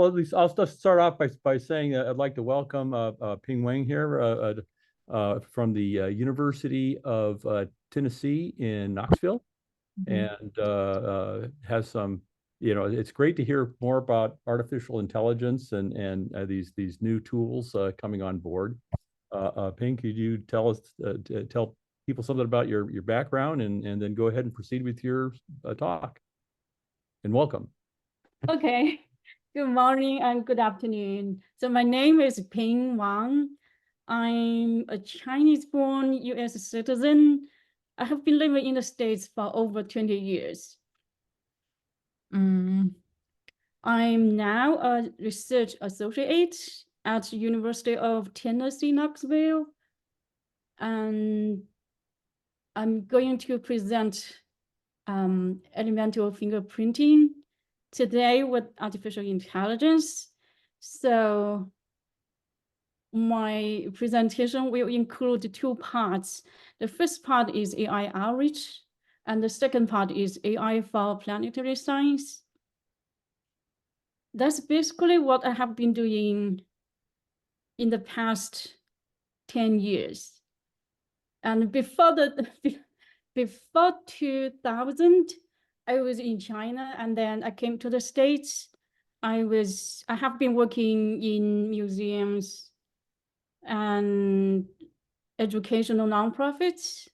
at least I'll just start off by saying I'd like to welcome Ping Wang here from the University of Tennessee in Knoxville, and has some, it's great to hear more about artificial intelligence and these new tools coming on board. Ping, could you tell people something about your background and then go ahead and proceed with your talk? And welcome. Okay. Good morning and good afternoon. So my name is Ping Wang. I'm a Chinese-born U.S. citizen. I have been living in the States for over 20 years. I'm now a research associate at the University of Tennessee, Knoxville. And I'm going to present elemental fingerprinting today with artificial intelligence. So my presentation will include two parts. The first part is AI outreach, and the second part is AI for planetary science. That's basically what I have been doing in the past 10 years. And before 2000, I was in China, and then I came to the States. I have been working in museums and educational nonprofits.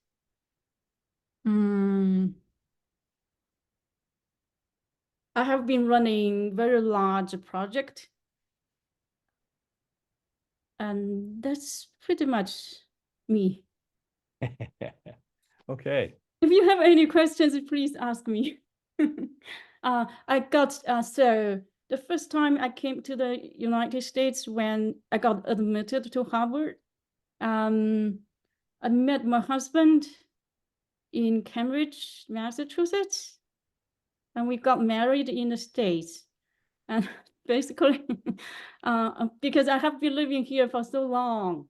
I have been running very large project. And that's pretty much me. Okay. If you have any questions, please ask me. So the first time I came to the United States when I got admitted to Harvard, I met my husband in Cambridge, Massachusetts, and we got married in the States. And basically, because I have been living here for so long,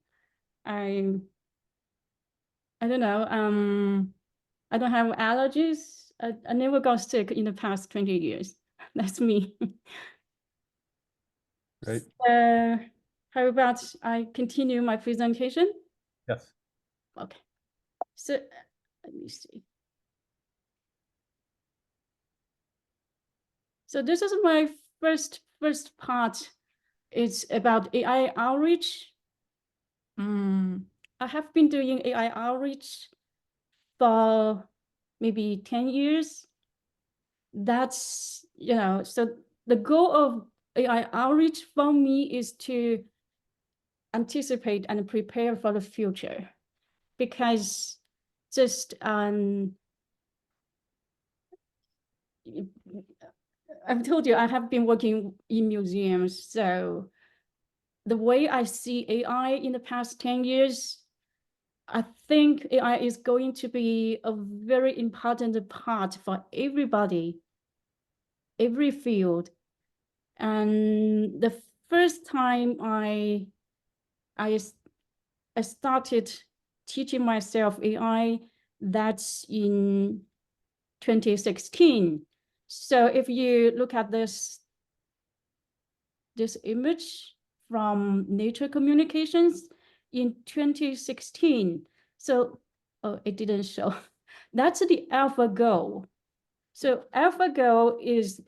I don't know, I don't have allergies. I never got sick in the past 20 years. That's me. Right. How about I continue my presentation? Yes. Okay. So let me see. So this is my first part. It's about AI outreach. I have been doing AI outreach for maybe 10 years. That's, so the goal of AI outreach for me is to anticipate and prepare for the future, because just I've told you I have been working in museums. So the way I see AI in the past 10 years, I think AI is going to be a very important part for everybody, every field. And the first time I started teaching myself AI, that's in 2016. So if you look at this image from Nature Communications in 2016. So, it didn't show. That's the AlphaGo. So AlphaGo is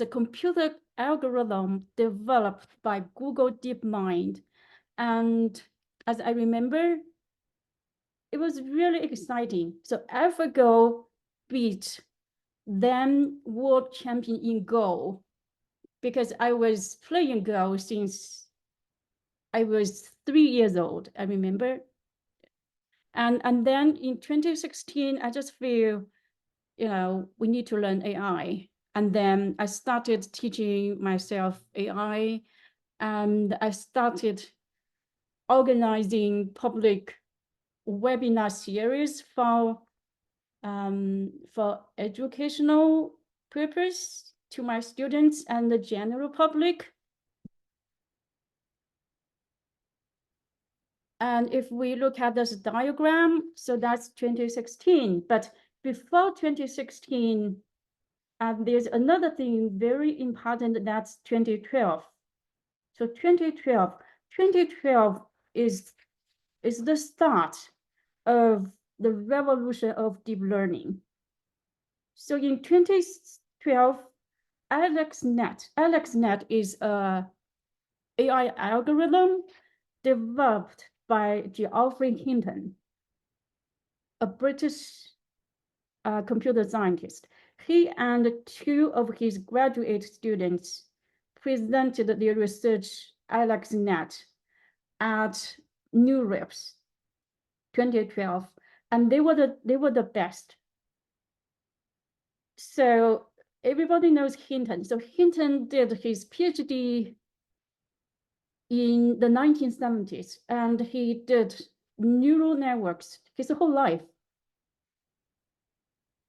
a computer algorithm developed by Google DeepMind. And as I remember, it was really exciting. So AlphaGo beat then world champion in Go, because I was playing Go since I was 3 years old, I remember. And then in 2016, I just feel, we need to learn AI. And then I started teaching myself AI, and I started organizing public webinar series for educational purpose to my students and the general public. And if we look at this diagram, so that's 2016. But before 2016, And there's another thing very important, that's 2012. So 2012 is the start of the revolution of deep learning. So in 2012, AlexNet is a AI algorithm developed by Geoffrey Hinton, a British computer scientist. He and two of his graduate students presented their research AlexNet at New Reps 2012, and they were the best. So everybody knows Hinton. So Hinton did his PhD in the 1970s, and he did neural networks his whole life.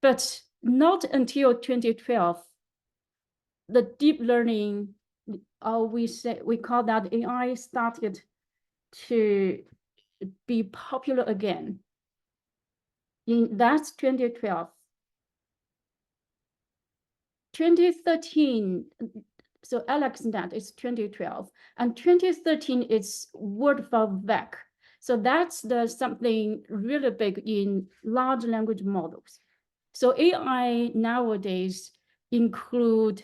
But not until 2012, the deep learning, we call that AI, started to be popular again. That's 2012. 2013, so AlexNet is 2012, and 2013 is word for vec. So that's something really big in large language models. So AI nowadays include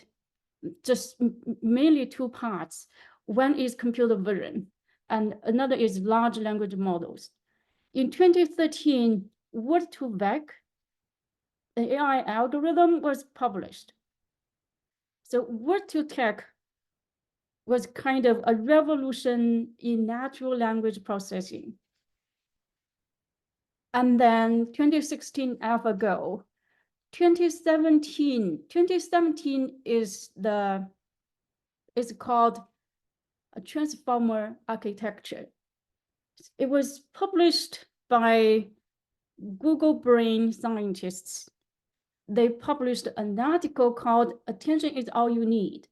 just mainly two parts. One is computer vision, and another is large language models. In 2013, word2vec, an AI algorithm, was published. So word2vec was kind of a revolution in natural language processing. And then 2016 AlphaGo. 2017 is called a transformer architecture. It was published by Google Brain scientists. They published an article called "Attention is All You Need."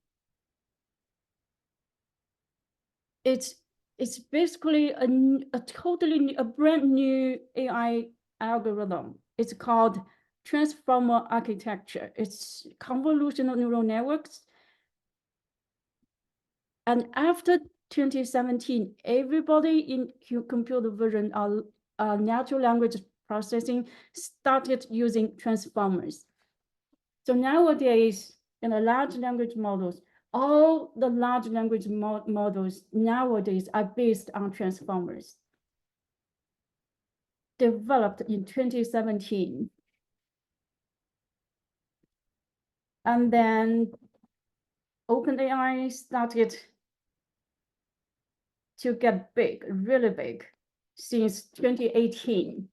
It's basically a brand new AI algorithm. It's called transformer architecture. It's convolutional neural networks. And after 2017, everybody in computer vision or natural language processing started using transformers. So nowadays, in the large language models, all the large language models nowadays are based on transformers, developed in 2017. And then OpenAI started to get big, really big, since 2018.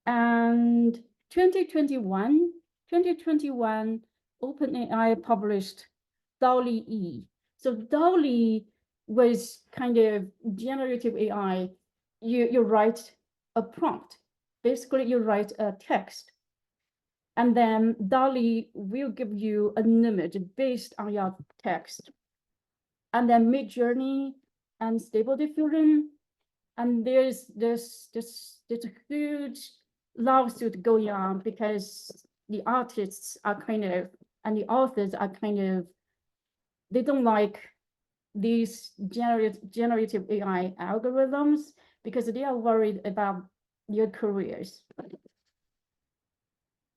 And 2021, OpenAI published DALL-E. So DALL-E was kind of generative AI. You write a prompt. Basically, you write a text. And then DALL-E will give you an image based on your text. And then Midjourney and Stable Diffusion. And there's this huge lawsuit going on because the artists are kind of, and the authors are kind of, they don't like these generative AI algorithms because they are worried about their careers.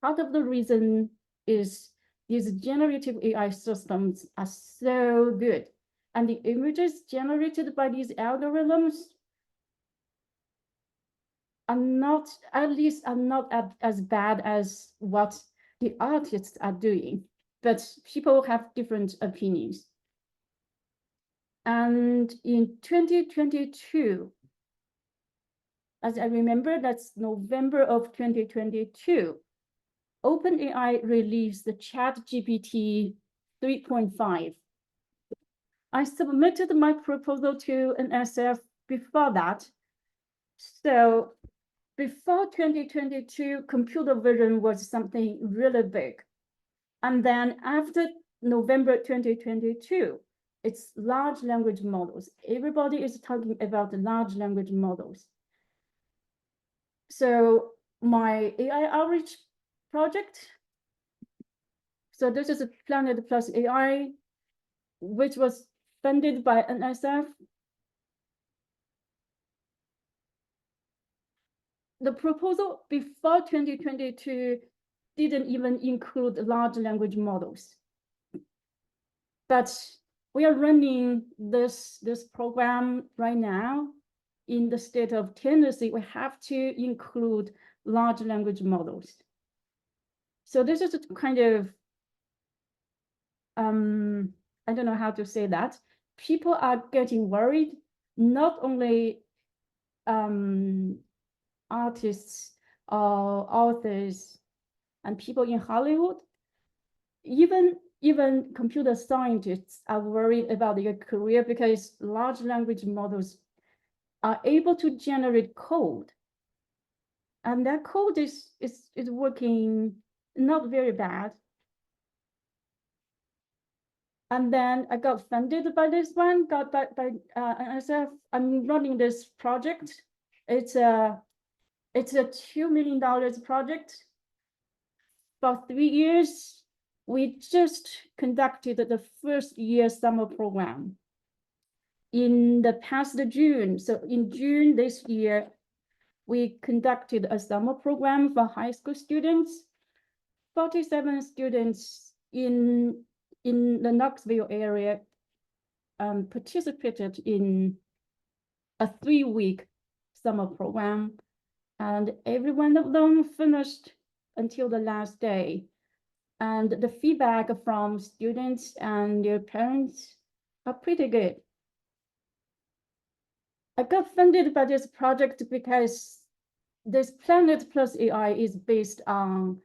Part of the reason is these generative AI systems are so good, and the images generated by these algorithms are not, at least are not as bad as what the artists are doing, but people have different opinions. And in 2022, as I remember, that's November of 2022, OpenAI released the ChatGPT 3.5. I submitted my proposal to an SF before that. So before 2022, computer vision was something really big. And then after November 2022, it's large language models. Everybody is talking about the large language models. So my AI outreach project So this is a Planet Plus AI, which was funded by NSF. The proposal before 2022 didn't even include large language models. But we are running this program right now. In the state of Tennessee, we have to include large language models. So this is a kind of, I don't know how to say that. People are getting worried, not only artists or authors and people in Hollywood, even computer scientists are worried about their career because large language models are able to generate code. And that code is working not very bad. And then I got funded by this one, got by NSF. I'm running this project. It's a $2 million project. For 3 years, we just conducted the first year summer program in the past June. So in June this year, we conducted a summer program for high school students. 47 students in the Knoxville area participated in a 3-week summer program, and every one of them finished until the last day. And the feedback from students and their parents are pretty good. I got funded by this project because this Planet Plus AI is based on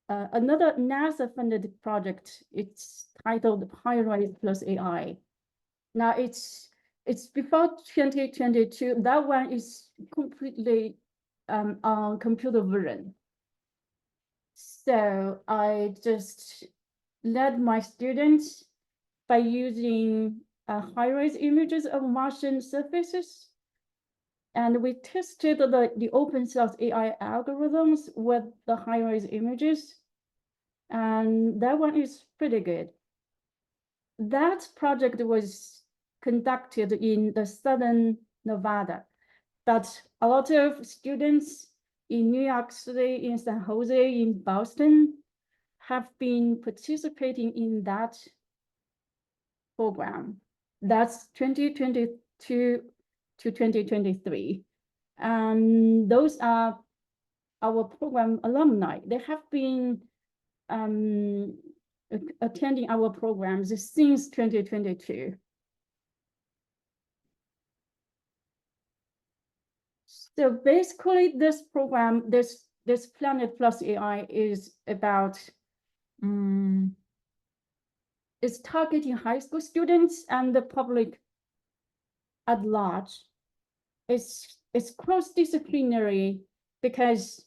another NASA-funded project. It's titled High-Rise Plus AI. Now it's before 2022. That one is completely on computer vision. So I just led my students by using high-res images of Martian surfaces. And we tested the open source AI algorithms with the high-res images. And that one is pretty good. That project was conducted in the southern Nevada, but a lot of students in New York City, in San Jose, in Boston have been participating in that program. That's 2022 to 2023. And those are our program alumni. They have been attending our programs since 2022. So basically, this program, this Planet Plus AI is about, it's targeting high school students and the public at large. It's cross-disciplinary because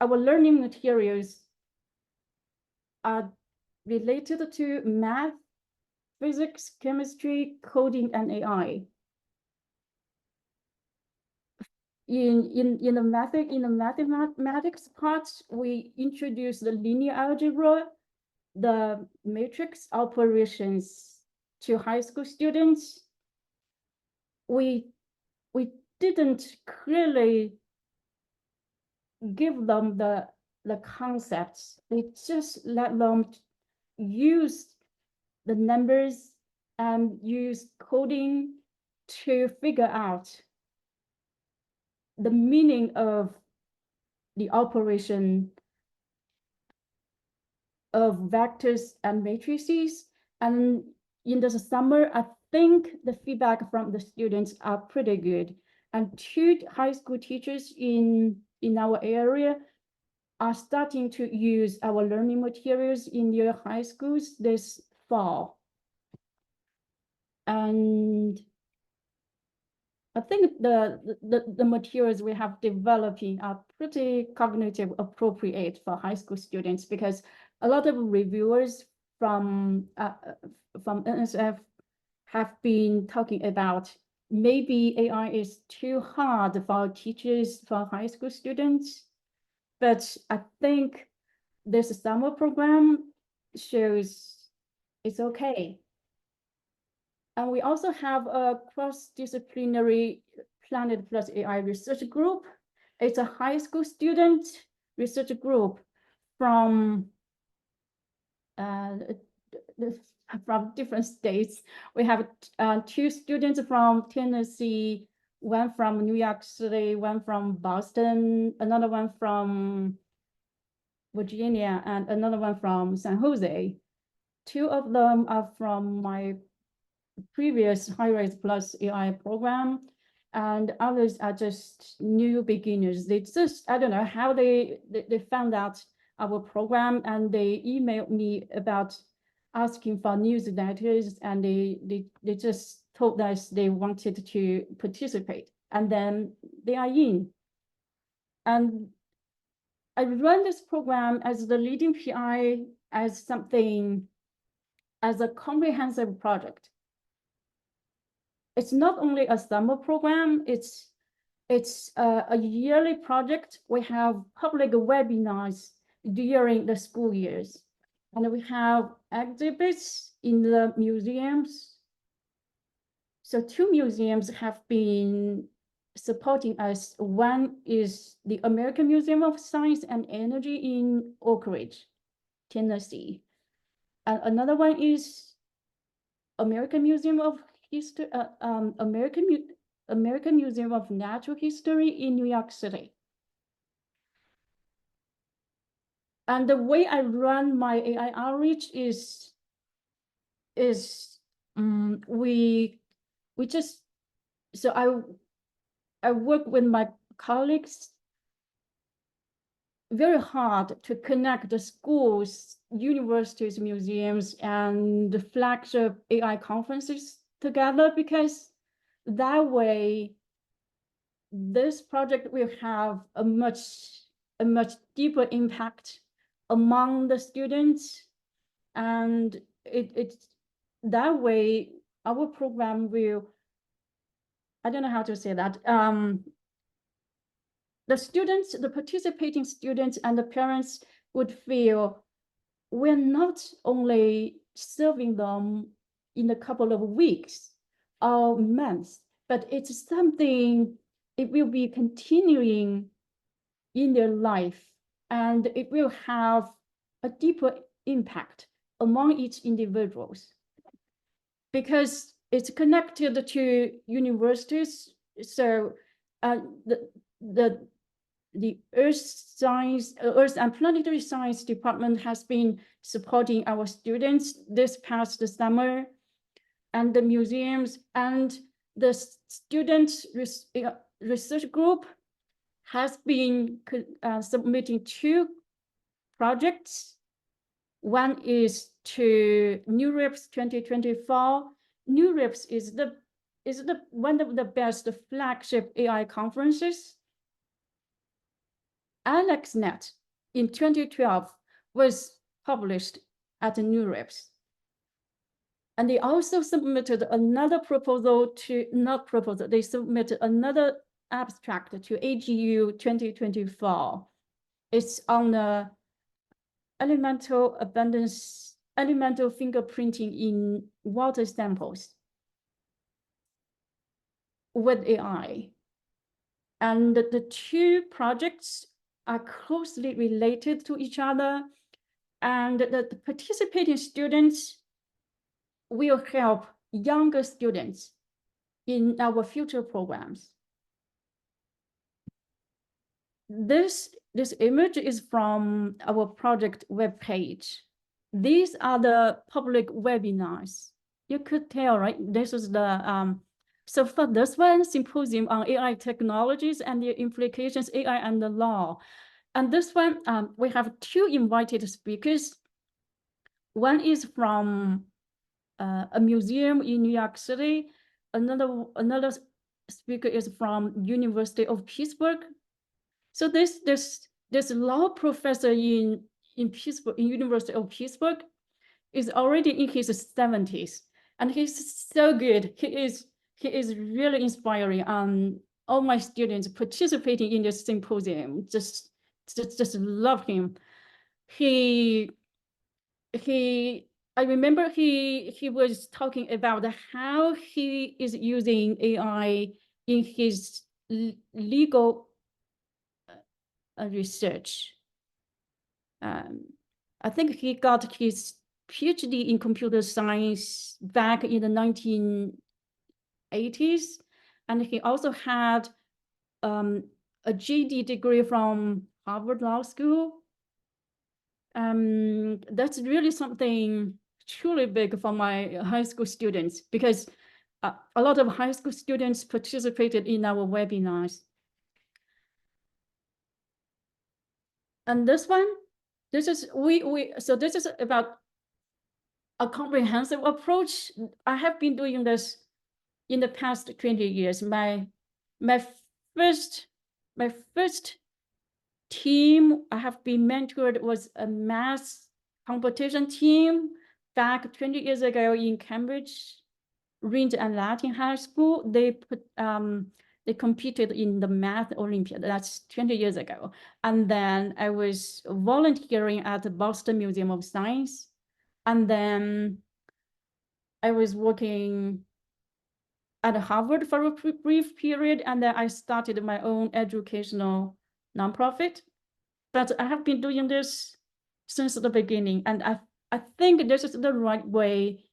our learning materials are related to math, physics, chemistry, coding, and AI. In the mathematics part, we introduced the linear algebra, the matrix operations to high school students. We didn't clearly give them the concepts. We just let them use the numbers and use coding to figure out the meaning of the operation of vectors and matrices. And in the summer, I think the feedback from the students are pretty good. And 2 high school teachers in our area are starting to use our learning materials in their high schools this fall. And I think the materials we have developing are pretty cognitive appropriate for high school students, because a lot of reviewers from NSF have been talking about maybe AI is too hard for teachers for high school students. But I think this summer program shows it's okay. And we also have a cross-disciplinary Planet Plus AI research group. It's a high school student research group from different states. We have 2 students from Tennessee, one from New York City, one from Boston, another one from Virginia, and another one from San Jose. 2 of them are from my previous High-Rise Plus AI program, and others are just new beginners. They just, I don't know how they found out our program, and they emailed me about asking for newsletters, and they just told us they wanted to participate, and then they are in. And I run this program as the leading PI as a comprehensive project. It's not only a summer program, it's a yearly project. We have public webinars during the school years, and we have exhibits in the museums. So 2 museums have been supporting us. One is the American Museum of Science and Energy in Oak Ridge, Tennessee. And another one is American Museum of History, American Museum of Natural History in New York City. And the way I run my AI outreach is we just, so I work with my colleagues very hard to connect the schools, universities, museums, and the flagship AI conferences together, because that way this project will have a much deeper impact among the students, and it's that way our program will, I don't know how to say that, the students, the participating students and the parents would feel we're not only serving them in a couple of weeks or months, but it's something, it will be continuing in their life, and it will have a deeper impact among each individuals, because it's connected to universities. So the Earth and Planetary Science Department has been supporting our students this past summer, and the museums and the student research group has been submitting 2 projects. One is to NeurIPS 2024. NeurIPS is one of the best flagship AI conferences. AlexNet in 2012 was published at NeurIPS. And they also submitted another proposal to, not proposal, they submitted another abstract to AGU 2024. It's on the elemental fingerprinting in water samples with AI. And the 2 projects are closely related to each other, and the participating students will help younger students in our future programs. This image is from our project webpage. These are the public webinars. You could tell, right? This is the, so for this one, Symposium on AI Technologies and Their Implications, AI and the Law. And this one, we have 2 invited speakers. One is from a museum in New York City. Another speaker is from University of Pittsburgh. So this law professor in Pittsburgh, in University of Pittsburgh, is already in his 70s, and he's so good. He is really inspiring. All my students participating in this symposium just love him. I remember he was talking about how he is using AI in his legal research. I think he got his PhD in computer science back in the 1980s, and he also had a JD degree from Harvard Law School. That's really something truly big for my high school students, because a lot of high school students participated in our webinars. And this one, this is so this is about a comprehensive approach. I have been doing this in the past 20 years. My first team I have been mentored was a math competition team back 20 years ago in Cambridge, Rindge and Latin High School. They competed in the math Olympiad. That's 20 years ago. And then I was volunteering at the Boston Museum of Science. And then I was working at Harvard for a brief period, and then I started my own educational nonprofit. But I have been doing this since the beginning, and I think this is the right way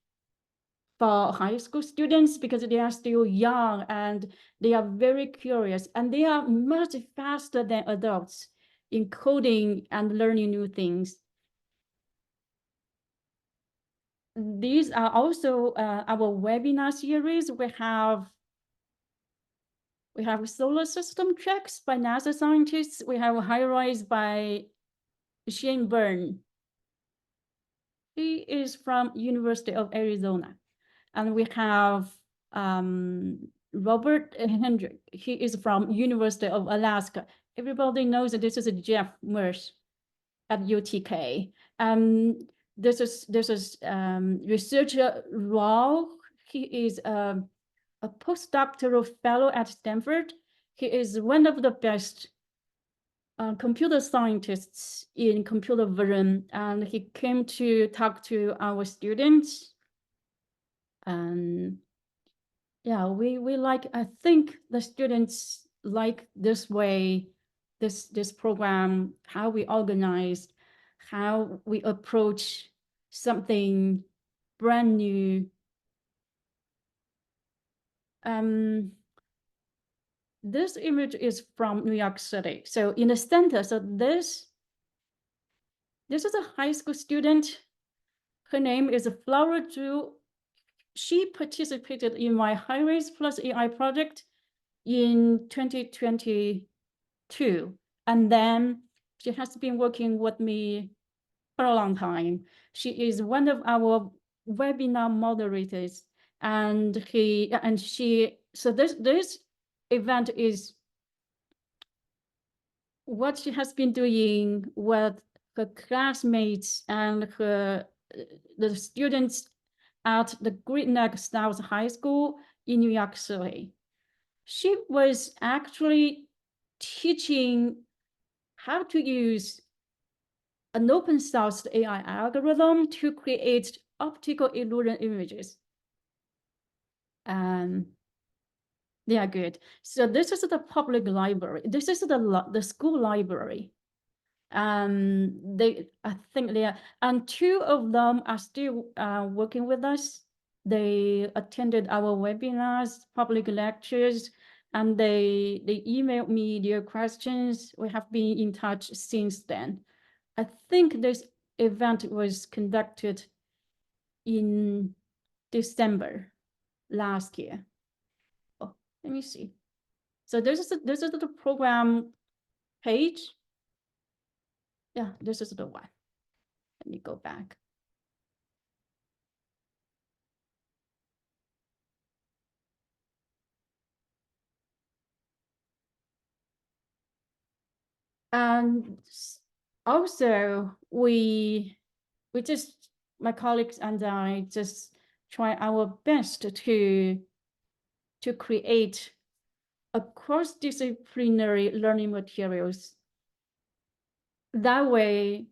for high school students, because they are still young and they are very curious, and they are much faster than adults in coding and learning new things. These are also our webinar series. We have solar system tracks by NASA scientists. We have HiRise by Shane Byrne. He is from University of Arizona. And we have Robert Hendrick. He is from University of Alaska. Everybody knows that this is Jeff Mersch at UTK. This is researcher Raul. He is a postdoctoral fellow at Stanford. He is one of the best computer scientists in computer vision, and he came to talk to our students. And yeah, we like, I think the students like this way, this program, how we organize, how we approach something brand new. This image is from New York City. So in the center, so this is a high school student. Her name is Flower Zhu. She participated in my HiRise plus AI project in 2022. And then she has been working with me for a long time. She is one of our webinar moderators. And so this event is what she has been doing with her classmates and the students at the Great Neck South High School in New York City. She was actually teaching how to use an open source AI algorithm to create optical illusion images. They are good. So this is the public library. This is the school library. I think they are, and two of them are still working with us. They attended our webinars, public lectures, and they emailed me their questions. We have been in touch since then. I think this event was conducted in December last year. Oh, let me see. So this is the program page. Yeah, this is the one. Let me go back. And also my colleagues and I just try our best to create a cross-disciplinary learning materials. That way,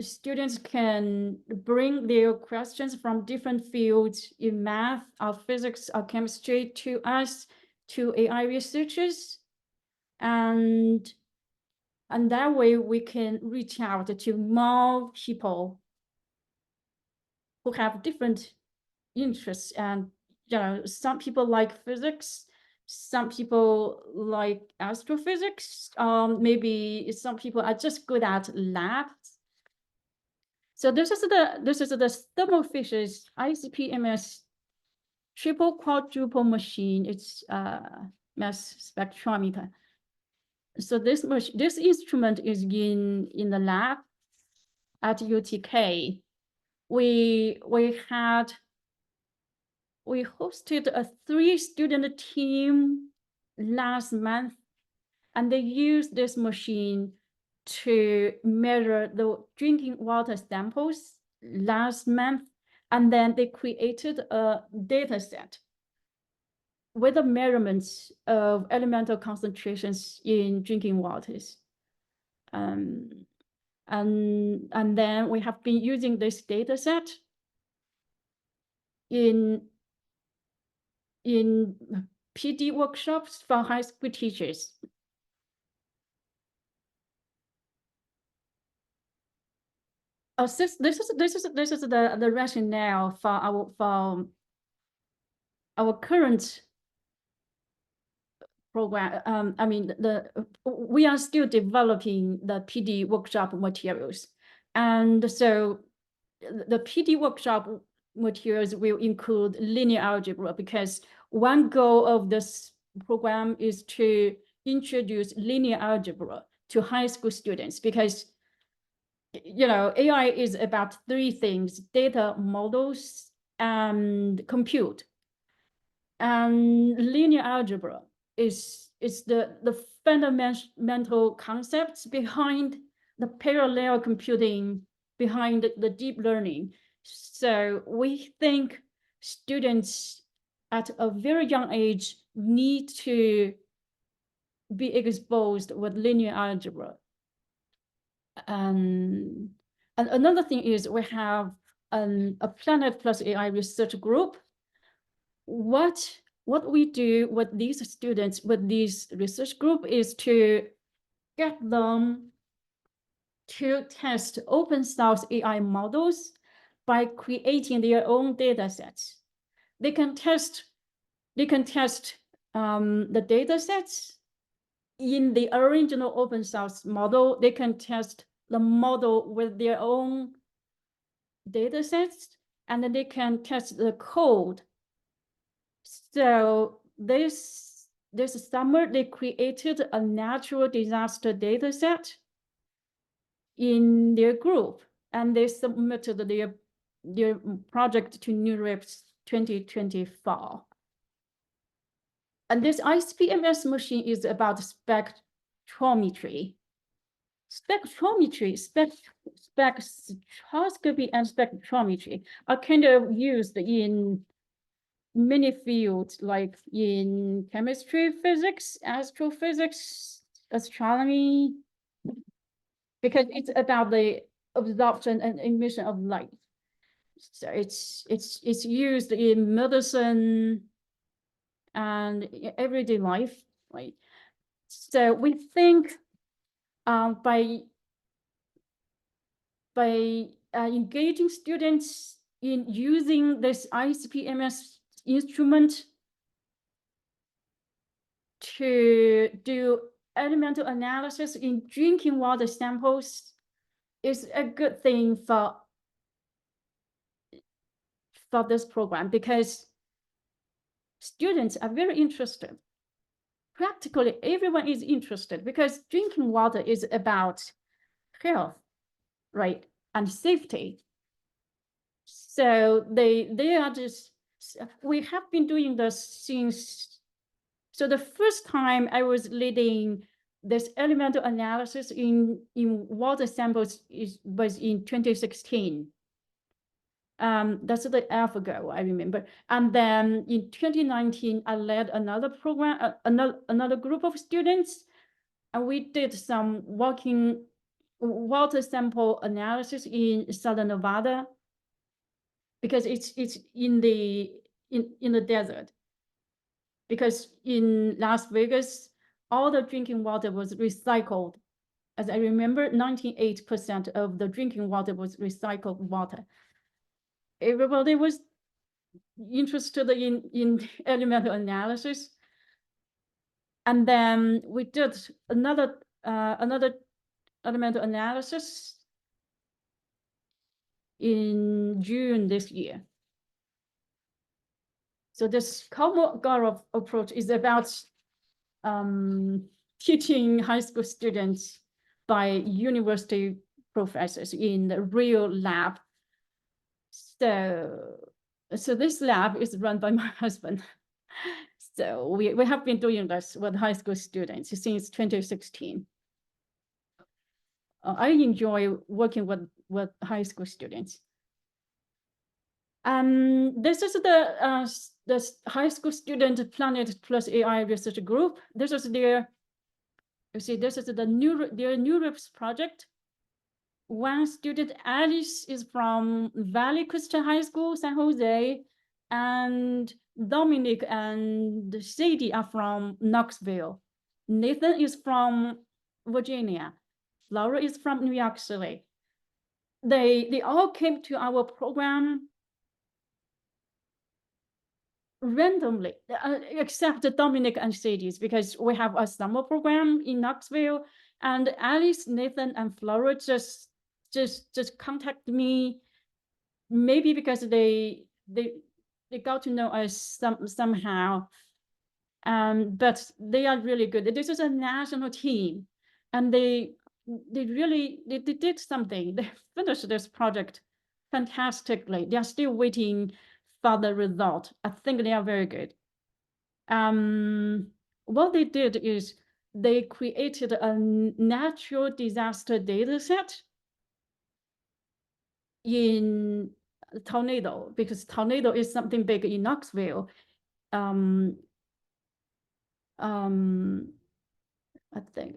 students can bring their questions from different fields in math or physics or chemistry to us, to AI researchers. And that way we can reach out to more people who have different interests. And some people like physics, some people like astrophysics, maybe some people are just good at labs. So this is the Thermo Fisher's ICP-MS triple quadruple machine. It's mass spectrometer. So this instrument is in the lab at UTK. We hosted a 3-student team last month, and they used this machine to measure the drinking water samples last month, and then they created a data set with the measurements of elemental concentrations in drinking waters. And then we have been using this data set in PD workshops for high school teachers. This is the rationale for our current program. I mean, we are still developing the PD workshop materials, and so the PD workshop materials will include linear algebra, because one goal of this program is to introduce linear algebra to high school students, because AI is about 3 things: data, models, and compute. And linear algebra is the fundamental concepts behind the parallel computing, behind the deep learning. So we think students at a very young age need to be exposed with linear algebra. And another thing is we have a Planet Plus AI research group. What we do with these students, with this research group, is to get them to test open source AI models by creating their own data sets. They can test the data sets in the original open source model. They can test the model with their own data sets, and then they can test the code. So this summer, they created a natural disaster data set in their group, and they submitted their project to NeurIPS 2024. And this ICP-MS machine is about spectrometry. Spectroscopy and spectrometry are kind of used in many fields, like in chemistry, physics, astrophysics, astronomy, because it's about the absorption and emission of light. So it's used in medicine and everyday life, right? So we think by engaging students in using this ICP-MS instrument to do elemental analysis in drinking water samples is a good thing for this program, because students are very interested. Practically everyone is interested, because drinking water is about health, right, and safety. So they are just, we have been doing this since, so the first time I was leading this elemental analysis in water samples was in 2016. That's the alpha ago, I remember. And then in 2019, I led another program, another group of students, and we did some working water sample analysis in Southern Nevada, because it's in the desert. Because in Las Vegas, all the drinking water was recycled. As I remember, 98% of the drinking water was recycled water. Everybody was interested in elemental analysis. And then we did another elemental analysis in June this year. So this Kolmogorov approach is about teaching high school students by university professors in the real lab. So this lab is run by my husband. So we have been doing this with high school students since 2016. I enjoy working with high school students. This is the high school student Planet Plus AI research group. This is their, you see, this is their NeurIPS project. One student, Alice, is from Valley Christian High School, San Jose, and Dominic and Sadie are from Knoxville. Nathan is from Virginia. Laura is from New York City. They all came to our program randomly, except Dominic and Sadie's, because we have a summer program in Knoxville, and Alice, Nathan, and Flora just contact me, maybe because they got to know us somehow. But they are really good. This is a national team, and they did something. They finished this project fantastically. They are still waiting for the result. I think they are very good. What they did is they created a natural disaster data set in tornado, because tornado is something big in Knoxville. I think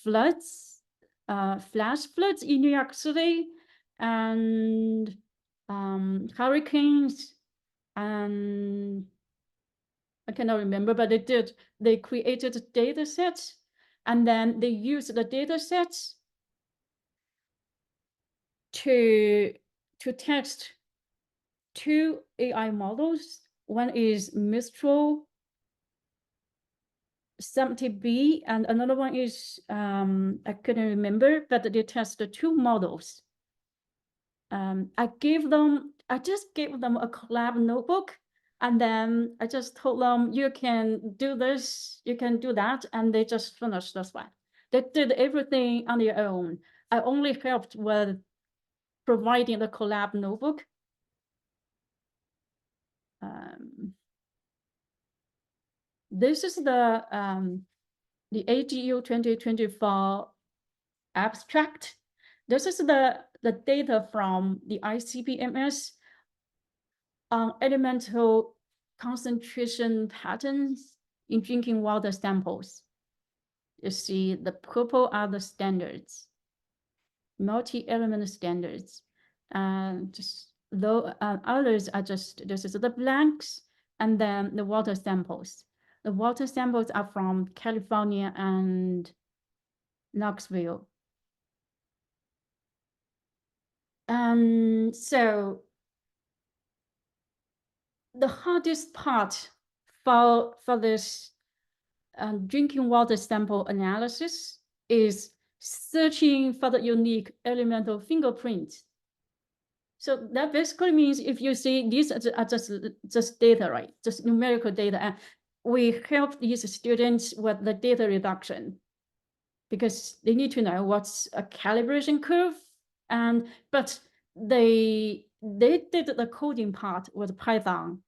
floods, flash floods in New York City, and hurricanes, and I cannot remember, but they created data sets, and then they used the data sets to test two AI models. One is Mistral 70B, and another one is, I couldn't remember, but they tested two models. I just gave them a collab notebook, and then I just told them, you can do this, you can do that, and they just finished this one. They did everything on their own. I only helped with providing the collab notebook. This is the AGU 2024 abstract. This is the data from the ICP-MS on elemental concentration patterns in drinking water samples. You see the purple are the standards, multi-element standards. Just though others are just, this is the blanks, and then the water samples. The water samples are from California and Knoxville. So the hardest part for this drinking water sample analysis is searching for the unique elemental fingerprints. So that basically means if you see these are just data, right? Just numerical data. And we help these students with the data reduction, because they need to know what's a calibration curve. But they did the coding part with Python.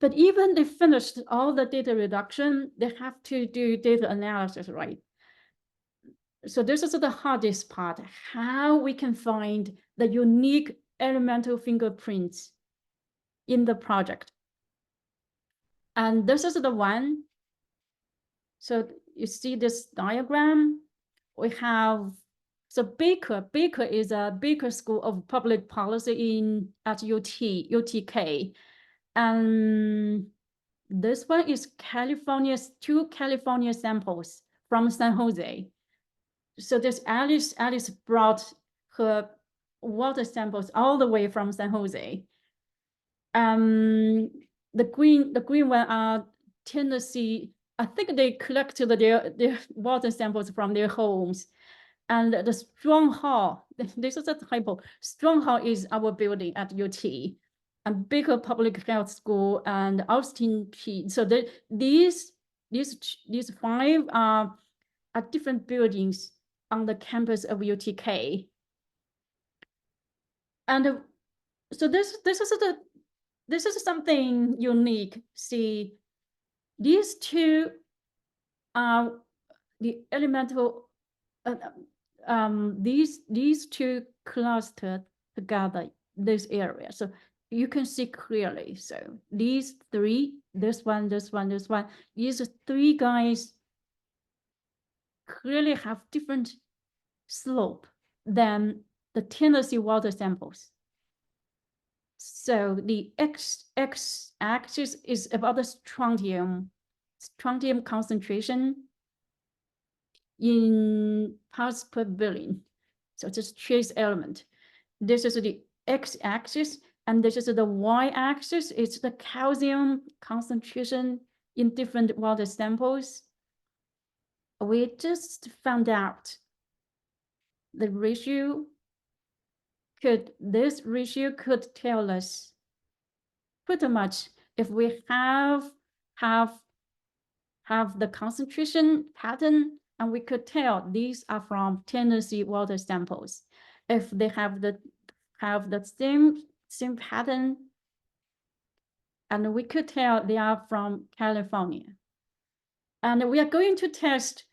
But even they finished all the data reduction, they have to do data analysis, right? So this is the hardest part, how we can find the unique elemental fingerprints in the project. And this is the one. So you see this diagram, we have, so Baker is a Baker School of Public Policy at UTK. And this one is two California samples from San Jose. So this Alice brought her water samples all the way from San Jose. The green one are Tennessee. I think they collected their water samples from their homes. And the Stronghold, this is a typo. Stronghold is our building at UT, and Baker Public Health School and Austin P. So these 5 are different buildings on the campus of UTK. And so this is something unique. See, these two are the elemental. These two clustered together this area, so you can see clearly. So these 3, this one, these 3 guys clearly have different slope than the Tennessee water samples. So the x-axis is about the strontium concentration in parts per billion. So just trace element. This is the x-axis, and this is the y-axis. It's the calcium concentration in different water samples. We just found out the ratio this ratio could tell us pretty much if we have the concentration pattern, and we could tell these are from Tennessee water samples. If they have the same pattern, and we could tell they are from California. And we are going to test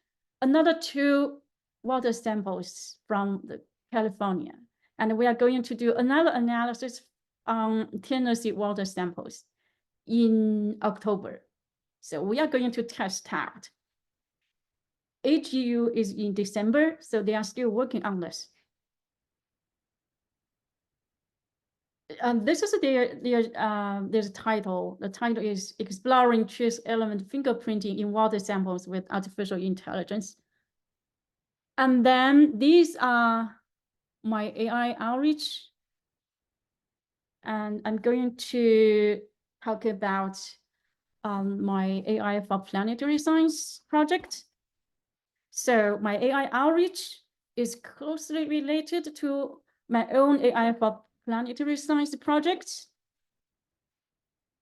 another 2 water samples from California. And we are going to do another analysis on Tennessee water samples in October. So we are going to test out. AGU is in December, so they are still working on this. And this is their title. The title is Exploring Trace Element Fingerprinting in Water Samples with Artificial Intelligence. And then these are my AI outreach. And I'm going to talk about my AI for planetary science project. So my AI outreach is closely related to my own AI for planetary science project.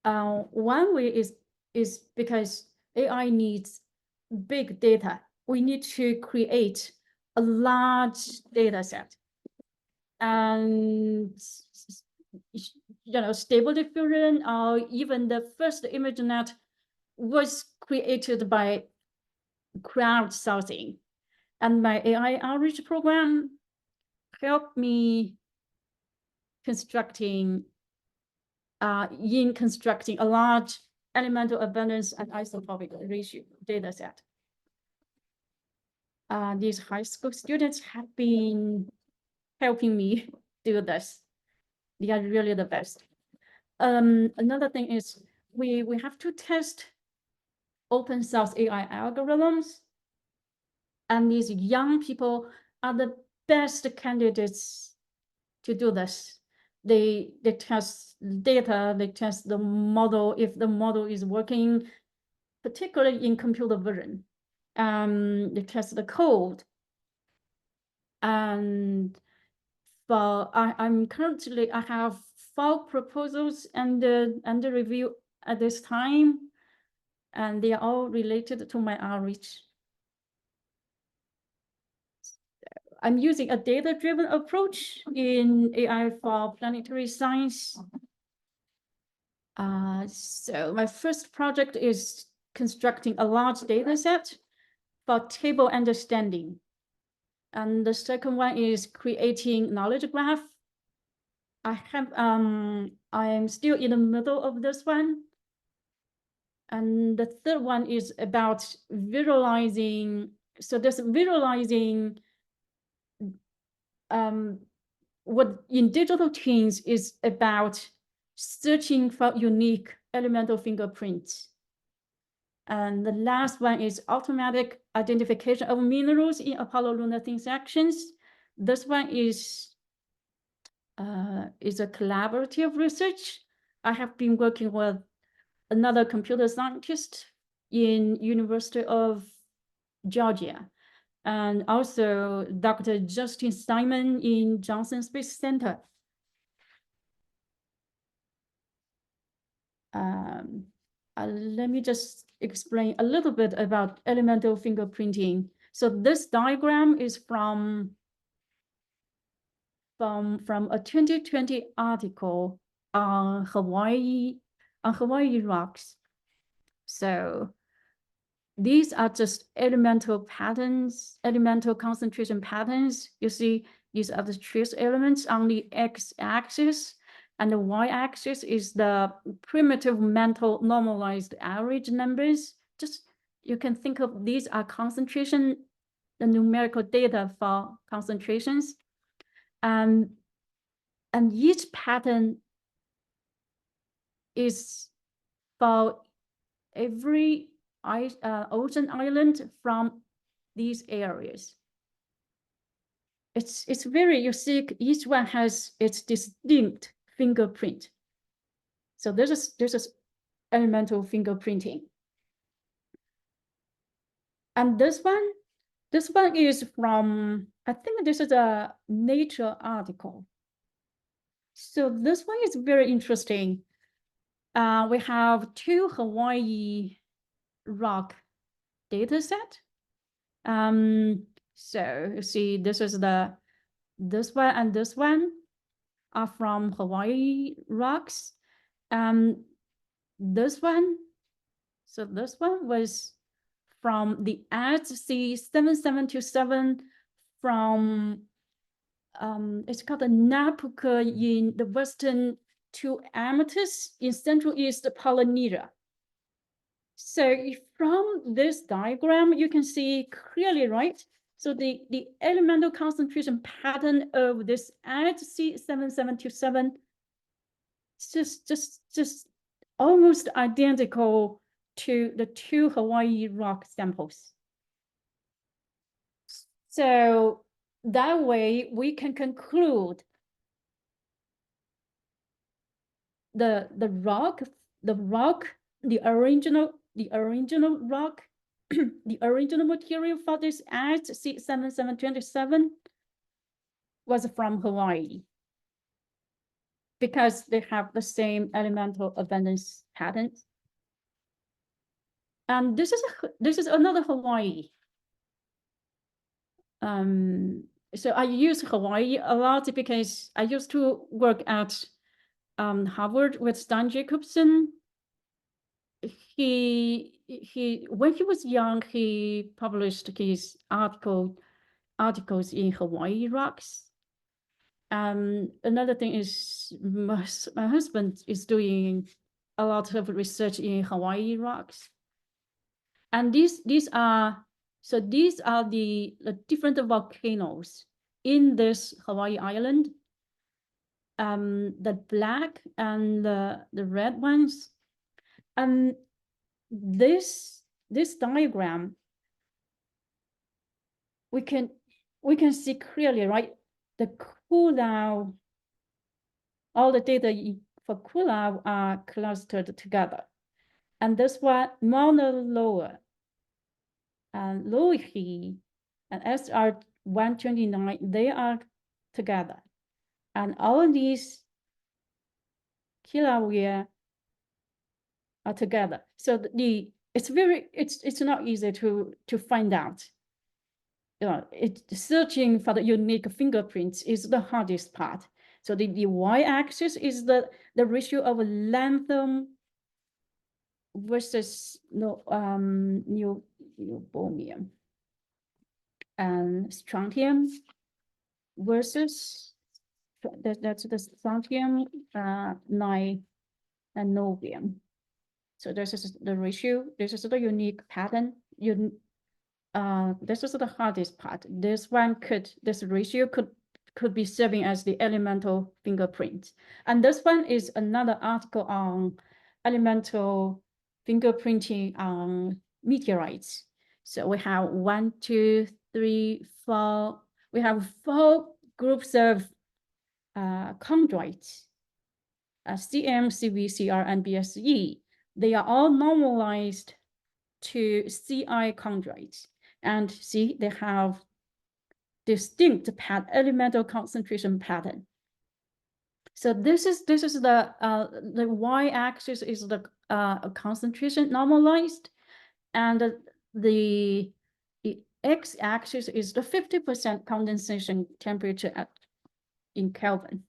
One way is because AI needs big data. We need to create a large data set. And Stable Diffusion, or even the first ImageNet was created by crowdsourcing. And my AI outreach program helped me constructing a large elemental abundance and isotopic ratio data set. These high school students have been helping me do this. They are really the best. Another thing is we have to test open source AI algorithms. And these young people are the best candidates to do this. They test data, they test the model, if the model is working, particularly in computer vision. They test the code. And I have 4 proposals under review at this time, and they are all related to my outreach. I'm using a data-driven approach in AI for planetary science. So my first project is constructing a large data set for table understanding. And the second one is creating knowledge graph. I am still in the middle of this one. And the third one is about visualizing. So there's visualizing what in digital twins is about searching for unique elemental fingerprints. And the last one is automatic identification of minerals in Apollo lunar thin sections. This one is a collaborative research. I have been working with another computer scientist in University of Georgia, and also Dr. Justin Simon in Johnson Space Center. Let me just explain a little bit about elemental fingerprinting. So this diagram is from a 2020 article on Hawaii rocks. So these are just elemental patterns, elemental concentration patterns. You see, these are the trace elements on the x-axis, and the y-axis is the primitive mental normalized average numbers. Just, you can think of these are concentration, the numerical data for concentrations. And each pattern is for every ocean island from these areas. It's very, you see, each one has its distinct fingerprint. So this is elemental fingerprinting. And this one is from, I think this is a Nature article. So this one is very interesting. We have 2 Hawaii rock data set. So you see, this one and this one are from Hawaii rocks. This one was from the SC7727 from, it's called the Napuka in the western 2 Amethyst in Central East Polynesia. So from this diagram, you can see clearly, right? So the elemental concentration pattern of this SC7727 is just almost identical to the 2 Hawaii rock samples. So that way we can conclude the original rock, the original material for this SC7727 was from Hawaii, because they have the same elemental abundance patterns. And this is another Hawaii. So I use Hawaii a lot because I used to work at Harvard with Stan Jacobson. When he was young, he published his articles in Hawaii rocks. Another thing is my husband is doing a lot of research in Hawaii rocks. And these are the different volcanoes in this Hawaii island. The black and the red ones. And this diagram, we can see clearly, right? The Kula, all the data for Kula are clustered together. And this one, Mauna Loa and Loihi and SR129, they are together. And all these Kilauea are together. So it's not easy to find out. Searching for the unique fingerprints is the hardest part. So the y-axis is the ratio of lanthanum versus neobomium, and strontium versus that's the strontium 9 and nobium. So this is the ratio. This is the unique pattern. This is the hardest part. This ratio could be serving as the elemental fingerprint. And this one is another article on elemental fingerprinting on meteorites. So we have 1, 2, 3, 4. We have 4 groups of chondrites, CM, CV, CR, and BSE. They are all normalized to CI chondrites. And see, they have distinct elemental concentration pattern. So this is the y-axis is the concentration normalized, and the x-axis is the 50% condensation temperature in Kelvin.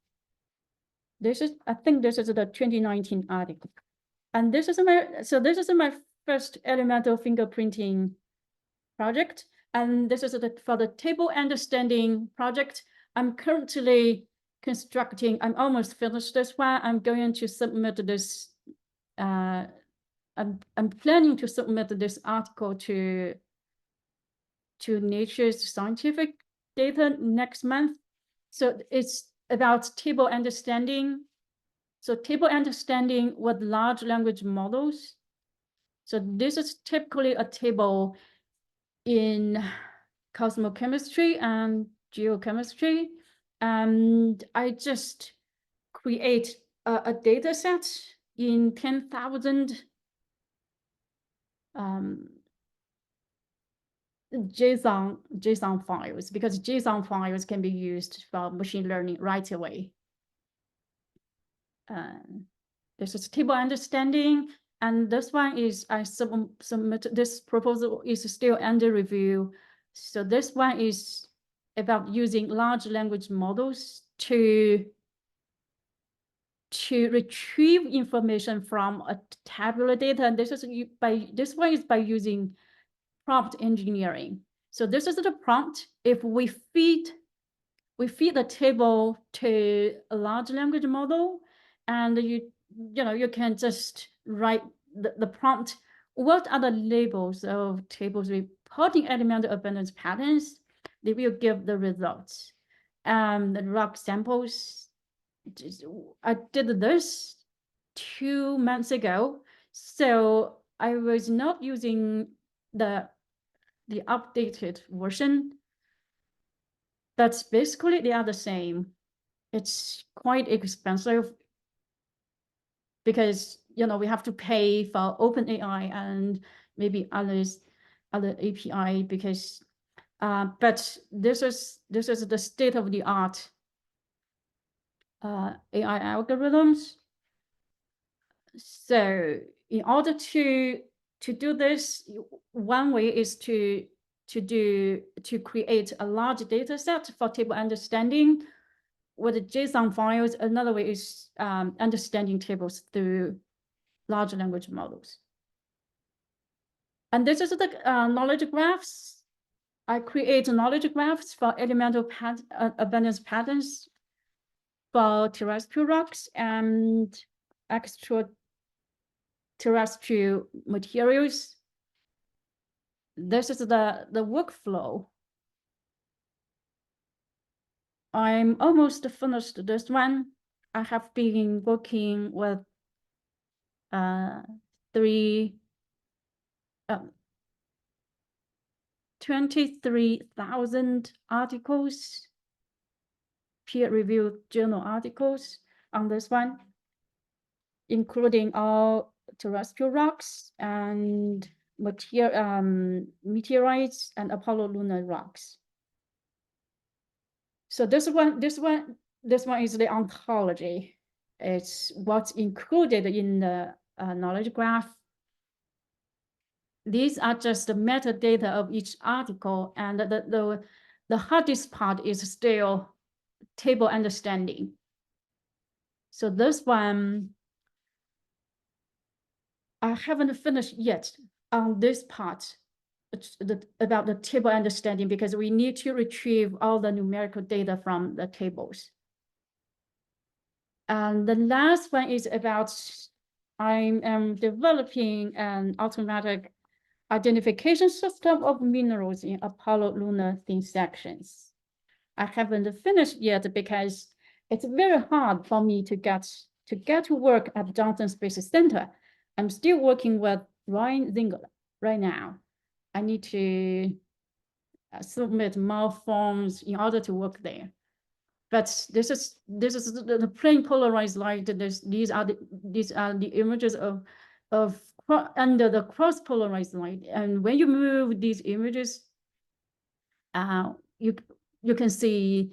I think this is the 2019 article, and this is my first elemental fingerprinting project. And this is for the table understanding project. I'm currently constructing, I'm almost finished this one. I'm going to submit this, I'm planning to submit this article to Nature's Scientific Data next month. So it's about table understanding. So table understanding with large language models. So this is typically a table in cosmochemistry and geochemistry. And I just create a data set in 10,000 JSON files, because JSON files can be used for machine learning right away. This is table understanding. And this one is, I submit, this proposal is still under review. So this one is about using large language models to retrieve information from a tabular data. And this one is by using prompt engineering. So this is the prompt. If we feed the table to a large language model, and you can just write the prompt. What are the labels of tables reporting elemental abundance patterns? They will give the results. The rock samples. I did this 2 months ago, so I was not using the updated version. But basically they are the same. It's quite expensive because we have to pay for OpenAI and maybe other API, because but this is the state of the art AI algorithms. So in order to do this, one way is to create a large data set for table understanding with JSON files. Another way is understanding tables through large language models. And this is the knowledge graphs. I create knowledge graphs for elemental abundance patterns for terrestrial rocks and extraterrestrial materials. This is the workflow. I'm almost finished this one. I have been working with 23,000 articles, peer-reviewed journal articles on this one, including all terrestrial rocks and meteorites and Apollo lunar rocks. So this one is the ontology. It's what's included in the knowledge graph. These are just the metadata of each article, and the hardest part is still table understanding. So this one, I haven't finished yet on this part about the table understanding, because we need to retrieve all the numerical data from the tables. And the last one is about I am developing an automatic identification system of minerals in Apollo lunar thin sections. I haven't finished yet because it's very hard for me to get to work at Johnson Space Center. I'm still working with Ryan Ziegler right now. I need to submit more forms in order to work there. But this is the plain polarized light. These are the images of under the cross polarized light. And when you move these images, you can see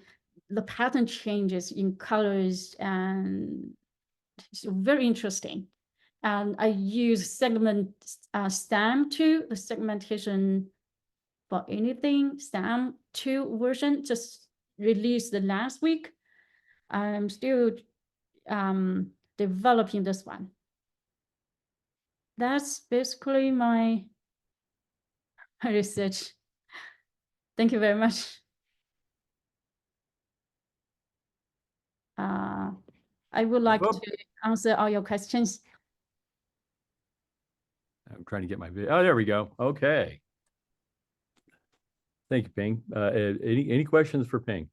the pattern changes in colors, and it's very interesting. And I use segment STAM 2, the segmentation for anything STAM 2 version, just released the last week. I'm still developing this one. That's basically my research. Thank you very much. I would like to answer all your questions. I'm trying to get my video. Oh, there we go. Okay. Thank you, Ping. Any questions for Ping?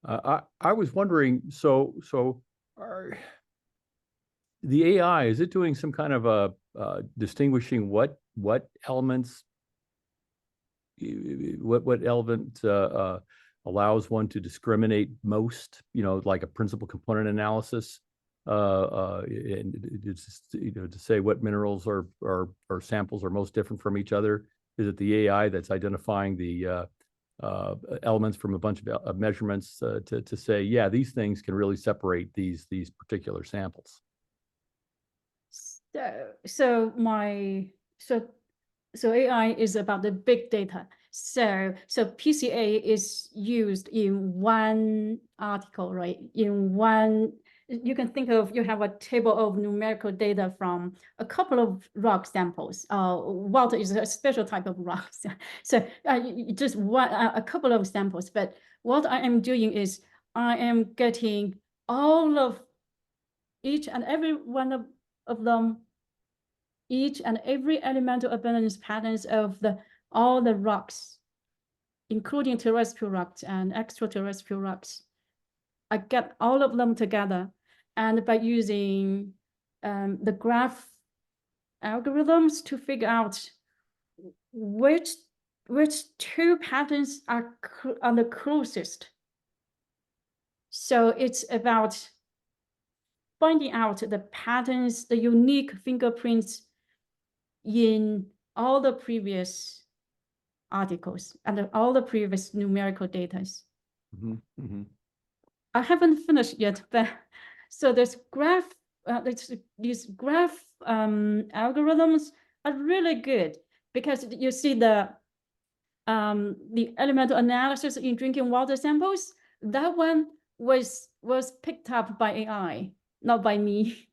I was wondering, so the AI, is it doing some kind of a distinguishing what elements, what element allows one to discriminate most, like a principal component analysis, and to say what minerals or samples are most different from each other? Is it the AI that's identifying the elements from a bunch of measurements to say, yeah, these things can really separate these particular samples? So AI is about the big data. So PCA is used in one article, right? In one, you can think of, you have a table of numerical data from a couple of rock samples. Water is a special type of rock. So just a couple of samples. But what I am doing is I am getting all of each and every one of them, each and every elemental abundance patterns of all the rocks, including terrestrial rocks and extraterrestrial rocks. I get all of them together, and by using the graph algorithms to figure out which two patterns are the closest. So it's about finding out the patterns, the unique fingerprints in all the previous articles and all the previous numerical data. I haven't finished yet, but so this graph, these graph algorithms are really good, because you see the elemental analysis in drinking water samples. That one was picked up by AI, not by me.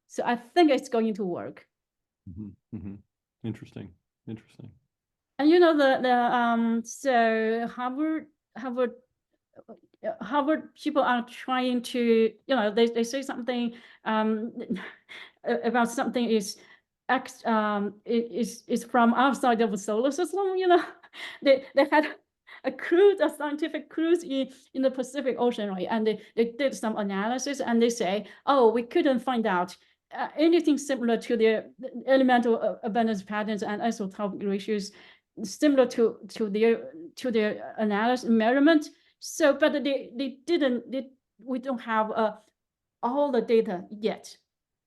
So I think it's going to work. Interesting. And so Harvard people are trying to, they say something about something is from outside of the solar system. They had a scientific cruise in the Pacific Ocean, right? And they did some analysis, and they say, oh, we couldn't find out anything similar to the elemental abundance patterns and isotopic ratios similar to their analysis measurement. So, but we don't have all the data yet.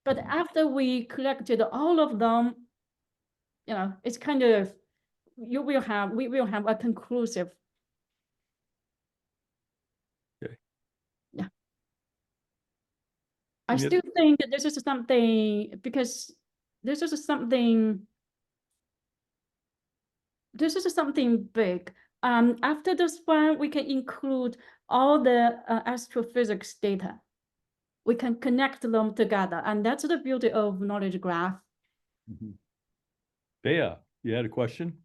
But after we collected all of them, it's kind of, we will have a conclusive. Okay. Yeah. I still think that this is something, because this is something big. After this one, we can include all the astrophysics data. We can connect them together, and that's the beauty of knowledge graph. Bea, you had a question?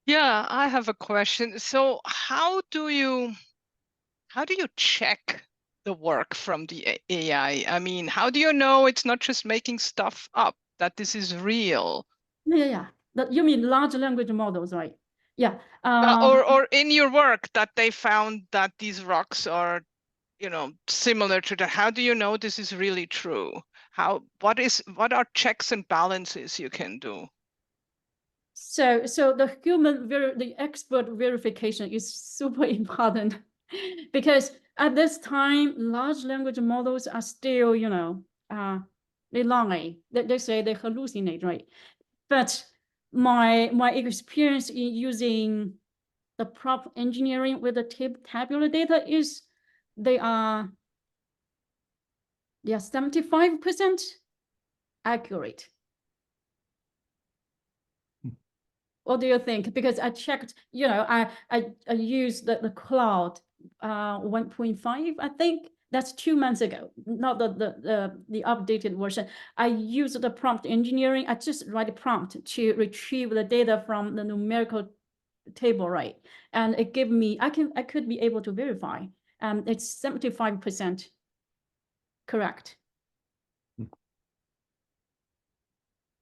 Yeah, I have a question. So how do you How do you check the work from the AI? I mean, how do you know it's not just making stuff up, that this is real? Yeah. You mean large language models, right? Yeah. Or in your work that they found that these rocks are, similar to that. How do you know this is really true? What are checks and balances you can do? So the expert verification is super important because at this time, large language models are still, they lie. They say they hallucinate, right? But my experience in using the prompt engineering with the tabular data is they are 75% accurate. What do you think? Because I checked, I used the cloud 1.5, I think. That's 2 months ago, not the updated version. I used the prompt engineering. I just write a prompt to retrieve the data from the numerical table, right? And it gave me, I could be able to verify. It's 75% correct.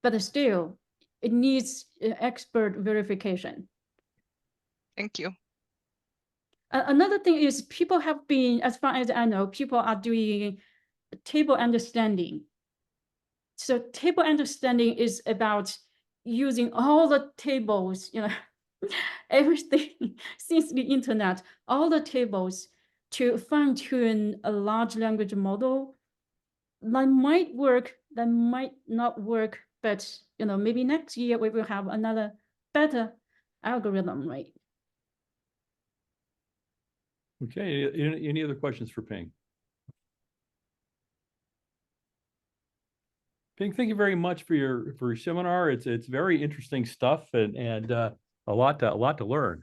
But still, it needs expert verification. Thank you. Another thing is people have been, as far as I know, people are doing table understanding. So table understanding is about using all the tables, everything since the internet, all the tables to fine-tune a large language model. That might work, that might not work, but maybe next year we will have another better algorithm, right? Okay, any other questions for Ping? Ping, thank you very much for your seminar. It's very interesting stuff and a lot to learn.